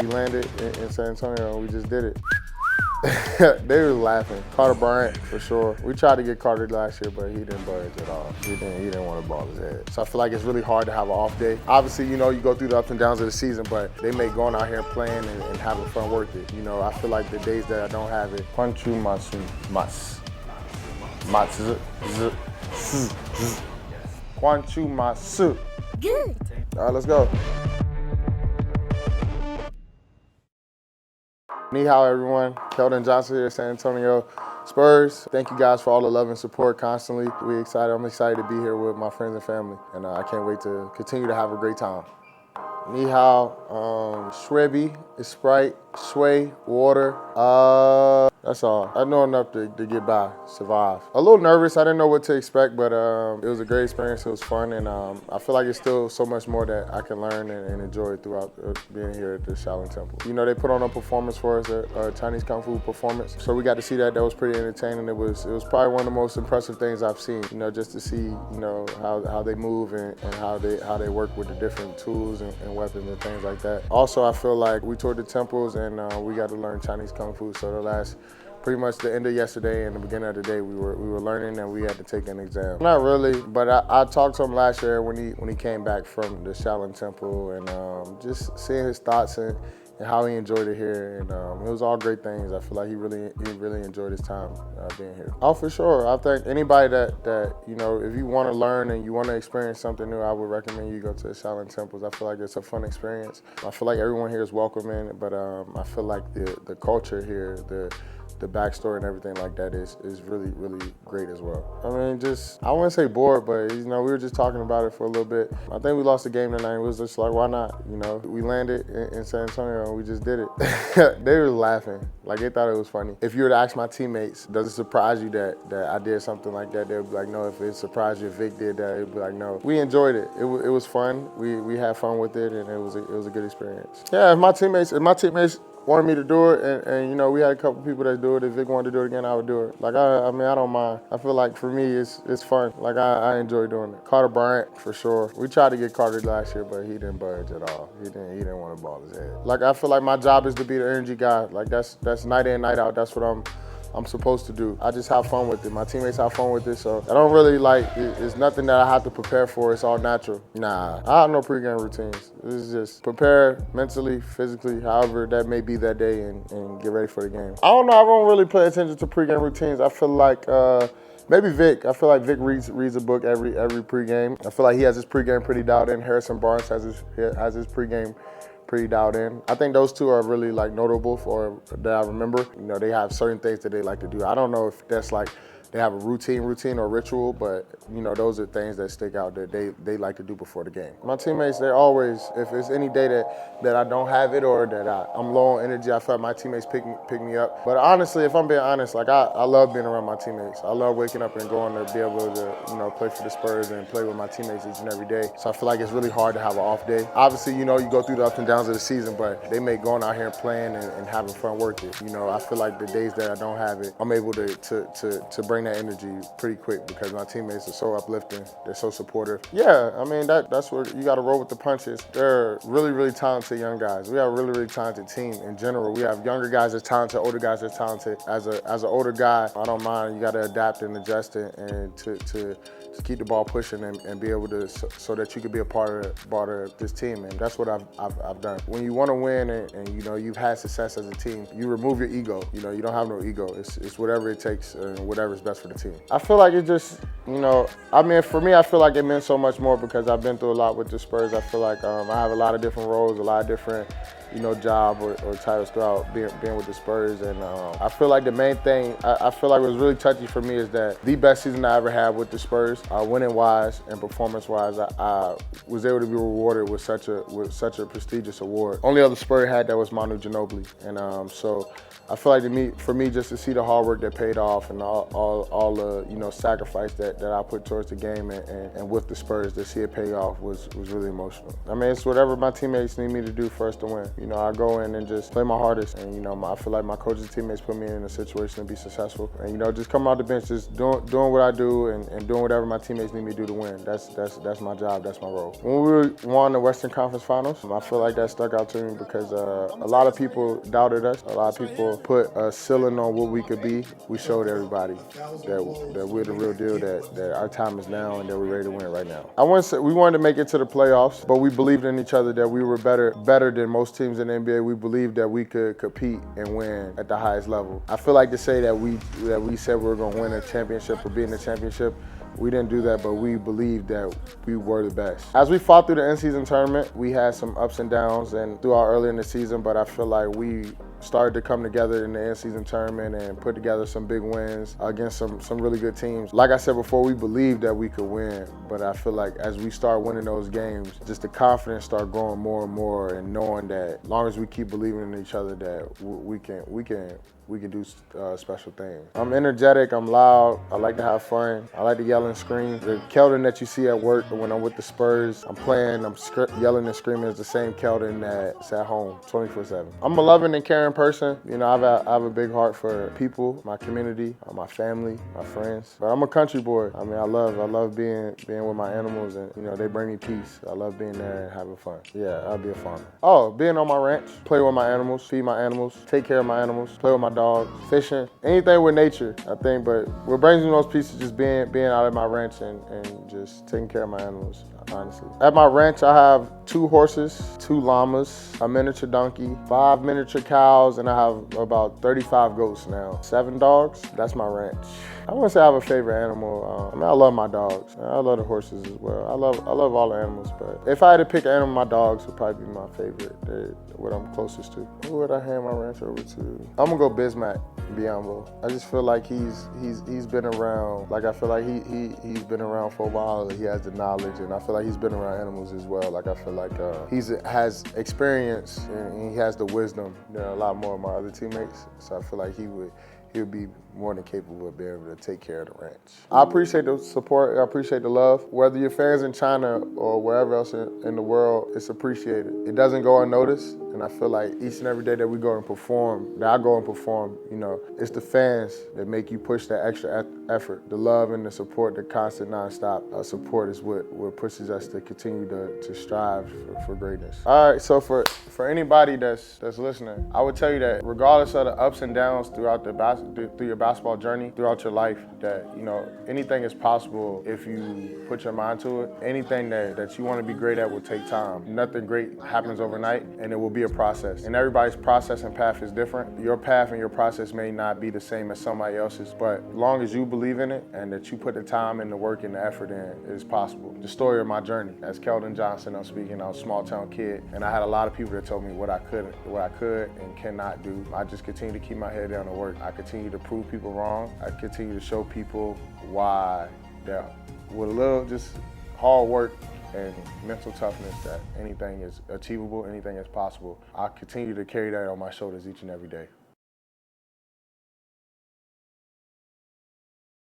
We landed in San Antonio and we just did it. They were laughing. Carter Bryant, for sure. We tried to get Carter last year, but he didn't budge at all. He didn't want to ball his head. So I feel like it's really hard to have an off day. Obviously, you go through the ups and downs of the season, but they make going out here and playing and having fun worth it. I feel like the days that I don't have it. Kwanchu Matsu Mas. Matsu. Kwanchu Matsu. Good. All right, let's go. Ni hao, everyone. Keldon Johnson here, San Antonio Spurs. Thank you guys for all the love and support constantly. I'm excited to be here with my friends and family, and I can't wait to continue to have a great time. Ni hao, Shwebi, Sprite, Sway, water. That's all. I know enough to get by, survive. A little nervous. I didn't know what to expect, but it was a great experience. It was fun, and I feel like it's still so much more that I can learn and enjoy throughout being here at the Shaolin Temple. They put on a performance for us, a Chinese Kung Fu performance. So we got to see that. That was pretty entertaining. It was probably one of the most impressive things I've seen. Just to see, how they move and how they work with the different tools and weapons and things like that. Also, I feel like we toured the temples and we got to learn Chinese Kung Fu. So pretty much the end of yesterday and the beginning of the day, we were learning and we had to take an exam. Not really, but I talked to him last year when he came back from the Shaolin Temple, and just seeing his thoughts and how he enjoyed it here, and it was all great things. I feel like he really enjoyed his time being here. Oh, for sure. I think anybody that if you want to learn and you want to experience something new, I would recommend you go to the Shaolin Temples. I feel like it's a fun experience. I feel like everyone here is welcoming, but I feel like the culture here, the backstory and everything like that is really, really great as well. I mean, I wouldn't say bored, but we were just talking about it for a little bit. I think we lost the game tonight. It was just like, why not? We landed in San Antonio and we just did it. They were laughing. Like, they thought it was funny. If you were to ask my teammates, does it surprise you that I did something like that? They would be like, no. If it surprised you if Vic did that, it'd be like, no. We enjoyed it. It was fun. We had fun with it, and it was a good experience. Yeah, if my teammates wanted me to do it, and we had a couple people that do it. If Vic wanted to do it again, I would do it. Like, I mean, I don't mind. I feel like for me, it's fun. Like, I enjoy doing it. Carter Bryant, for sure. We tried to get Carter last year, but he didn't budge at all. He didn't want to ball his head. Like, I feel like my job is to be the energy guy. Like, that's night in, night out. That's what I'm supposed to do. I just have fun with it. My teammates have fun with it, so I don't really it's nothing that I have to prepare for. It's all natural. Nah, I have no pregame routines. This is just prepare mentally, physically, however that may be that day, and get ready for the game. I don't know, I don't really pay attention to pregame routines. I feel like maybe Vic. I feel like Vic reads a book every pregame. I feel like he has his pregame pretty dialed in. Harrison Barnes has his pregame pretty dialed in. I think those two are really notable for that I remember. They have certain things that they like to do. I don't know if that's they have a routine or ritual, but those are things that stick out that they like to do before the game. My teammates, they're always, if it's any day that I don't have it or that I'm low on energy, I feel like my teammates pick me up. But honestly, if I'm being honest, I love being around my teammates. I love waking up and going to be able to play for the Spurs and play with my teammates each and every day. So I feel like it's really hard to have an off day. Obviously, you go through the ups and downs of the season, but they make going out here and playing and having fun worth it. I feel like the days that I don't have it, I'm able to bring that energy pretty quick because my teammates are so uplifting. They're so supportive. Yeah, I mean, that's where you got to roll with the punches. They're really, really talented young guys. We have a really, really talented team in general. We have younger guys that's talented, older guys that's talented. As an older guy, I don't mind. You got to adapt and adjust and to keep the ball pushing and be able to so that you can be a part of this team. And that's what I've done. When you want to win and you've had success as a team, you remove your ego. You don't have no ego. It's whatever it takes and whatever is best for the team. I feel like it just, I mean, for me, I feel like it meant so much more because I've been through a lot with the Spurs. I feel like I have a lot of different roles, a lot of different job or titles throughout being with the Spurs. And I feel like the main thing, I feel like was really touchy for me is that the best season I ever had with the Spurs, winning-wise and performance-wise, I was able to be rewarded with such a prestigious award. Only other Spur had that was Manu Ginobili. And so I feel like for me, just to see the hard work that paid off and all the sacrifice that I put towards the game and with the Spurs, to see it pay off was really emotional. I mean, it's whatever my teammates need me to do for us to win. I go in and just play my hardest. And, I feel like my coaches and teammates put me in a situation to be successful. And, just coming out the bench, just doing what I do and doing whatever my teammates need me to do to win. That's my job, that's my role. When we won the Western Conference Finals, I feel like that stuck out to me because a lot of people doubted us. A lot of people put a ceiling on what we could be. We showed everybody that we're the real deal, that our time is now and that we're ready to win right now. I wouldn't say we wanted to make it to the playoffs, but we believed in each other that we were better than most teams in the NBA. We believed that we could compete and win at the highest level. I feel like to say that we said we were going to win a championship or be in the championship, we didn't do that, but we believed that we were the best. As we fought through the in-season tournament, we had some ups and downs and throughout early in the season, but I feel like we started to come together in the in-season tournament and put together some big wins against some really good teams. Like I said before, we believed that we could win, but I feel like as we start winning those games, just the confidence start growing more and more, and knowing that as long as we keep believing in each other, that we can do special things. I'm energetic, I'm loud, I like to have fun, I like to yell and scream. The Keldon that you see at work when I'm with the Spurs, I'm yelling and screaming is the same Keldon that's at home 24/7. I'm a loving and caring person. I have a big heart for people, my community, my family, my friends. But I'm a country boy. I love being with my animals, and they bring me peace. I love being there and having fun. Yeah, I'll be a farmer. Oh, being on my ranch, play with my animals, feed my animals, take care of my animals, play with my dogs, fishing, anything with nature, I think. But what brings me most peace is just being out at my ranch and just taking care of my animals, honestly. At my ranch, I have 2 horses, 2 llamas, a miniature donkey, 5 miniature cows, and I have about 35 goats now. 7 dogs, that's my ranch. I wouldn't say I have a favorite animal. I love my dogs. I love the horses as well. I love all the animals, but if I had to pick an animal, my dogs would probably be my favorite. They're what I'm closest to. Who would I hand my ranch over to? I'm gonna go Bismack Biombo. I just feel like he's been around. Like I feel like he's been around for a while. He has the knowledge, and I feel like he's been around animals as well. Like I feel like has experience and he has the wisdom than a lot more of my other teammates. So I feel like he would be more than capable of being able to take care of the ranch. I appreciate the support, I appreciate the love. Whether you're fans in China or wherever else in the world, it's appreciated. It doesn't go unnoticed, and I feel like each and every day that we go and perform, it's the fans that make you push that extra effort. The love and the support, the constant nonstop support is what pushes us to continue to strive for greatness. All right, so for anybody that's listening, I would tell you that regardless of the ups and downs throughout through your basketball journey, throughout your life, that anything is possible if you put your mind to it. Anything that you want to be great at will take time. Nothing great happens overnight, and it will be a process. And everybody's process and path is different. Your path and your process may not be the same as somebody else's, but as long as you believe in it and that you put the time and the work and the effort in, it is possible. The story of my journey, as Keldon Johnson, I'm speaking. I was a small town kid, and I had a lot of people that told me what I could and cannot do. I just continue to keep my head down and work. I continue to prove people wrong. I continue to show people why that with a little just hard work and mental toughness, that anything is achievable, anything is possible. I continue to carry that on my shoulders each and every day.